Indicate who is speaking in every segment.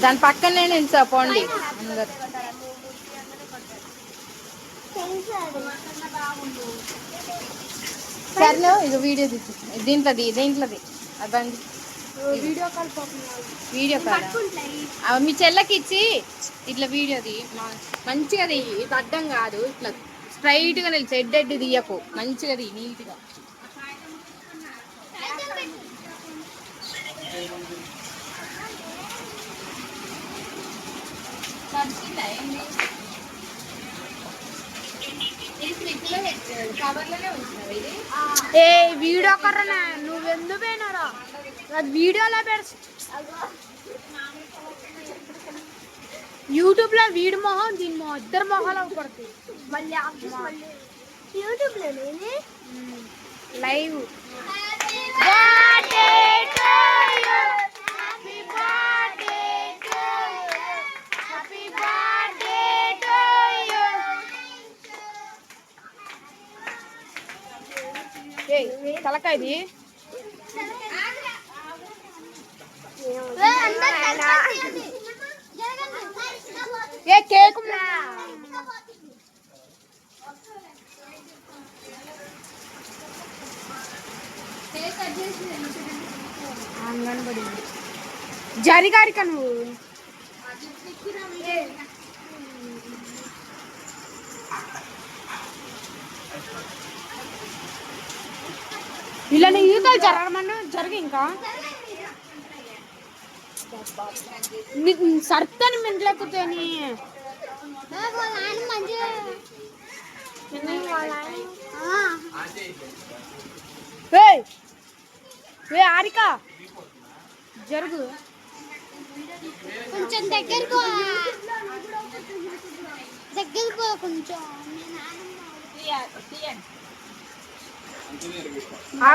Speaker 1: దాని పక్కనే నిల్చో పోండి అందరు. సర్లే ఇక వీడియో తీసి దీంట్లోది అదండి వీడియో కాల్ మీ చెల్లకి ఇచ్చి ఇట్లా వీడియోది మంచిగా తీయి. ఇది అడ్డం కాదు, ఇట్లా స్ట్రైట్గా నిలిచి ఎడ్డెడ్డు తీయకు, మంచిగా తీయి నీట్గా.
Speaker 2: ఏ వీడియో కర్రనా నువ్వెందుకు పోయినారా అది వీడియోలో యూట్యూబ్ లో వీడి మొహం దీని మొహం ఇద్దరు మొహాలు పడుతుంది మళ్ళీ యూట్యూబ్ లో లైవ్. తలకాయది ఏ కేక్ అంగన్బడి జరిగారిక నువ్వు ఇలా ఈతలు జరగమన్నా జరిగి ఇంకా సర్తని మెంట్లెక్కుతాని ఆరిక జరుగు కొంచెం దగ్గరకు కొంచెం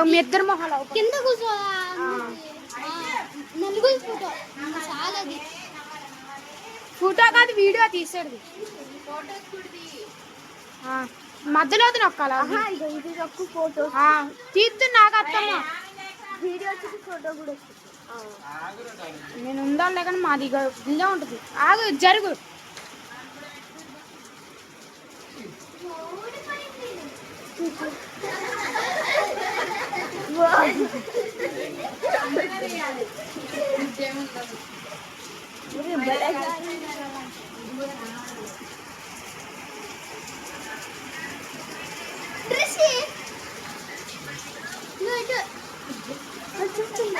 Speaker 2: మీ ఇద్దరు మొహాలు కింద కూర్చో నలుగురు ఫోటో చాలా ఫోటో కాదు వీడియో తీసేది మధ్యలో నొక్కాలా ఫోటో తీద్దు నాకు అత్తమ్మ వీడియో ఫోటో కూడా నేను ఉండాలి కానీ మాది ఇలా ఉంటుంది ఆగు జరుగు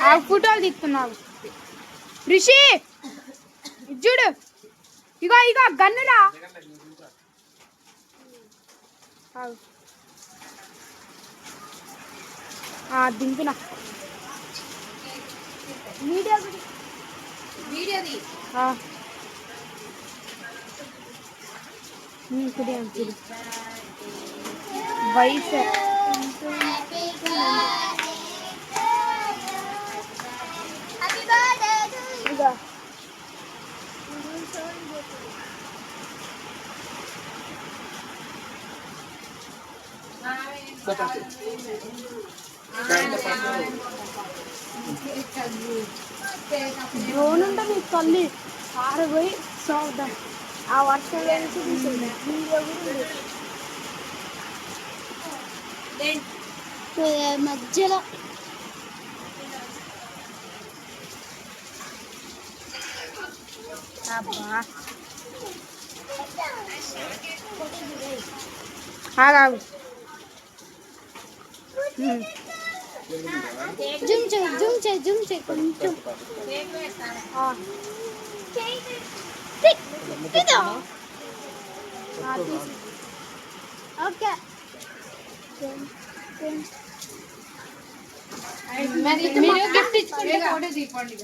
Speaker 2: ఆ ఫోటోలు తీస్తున్నావు రిషి చూడు ఇగో గన్నులా దింపిన వీడియోది వయసు డ్రోన్ ఉంటే మీకు తల్లి ఆరబోయి చూద్దాం ఆ వర్షం మధ్యలో అబ్బా ఆగాగు జూమ్ చే కొంచెం ఓకే మీరు గిఫ్ట్ ఇచ్చుకోండి ఫోటో తీసుకోండి.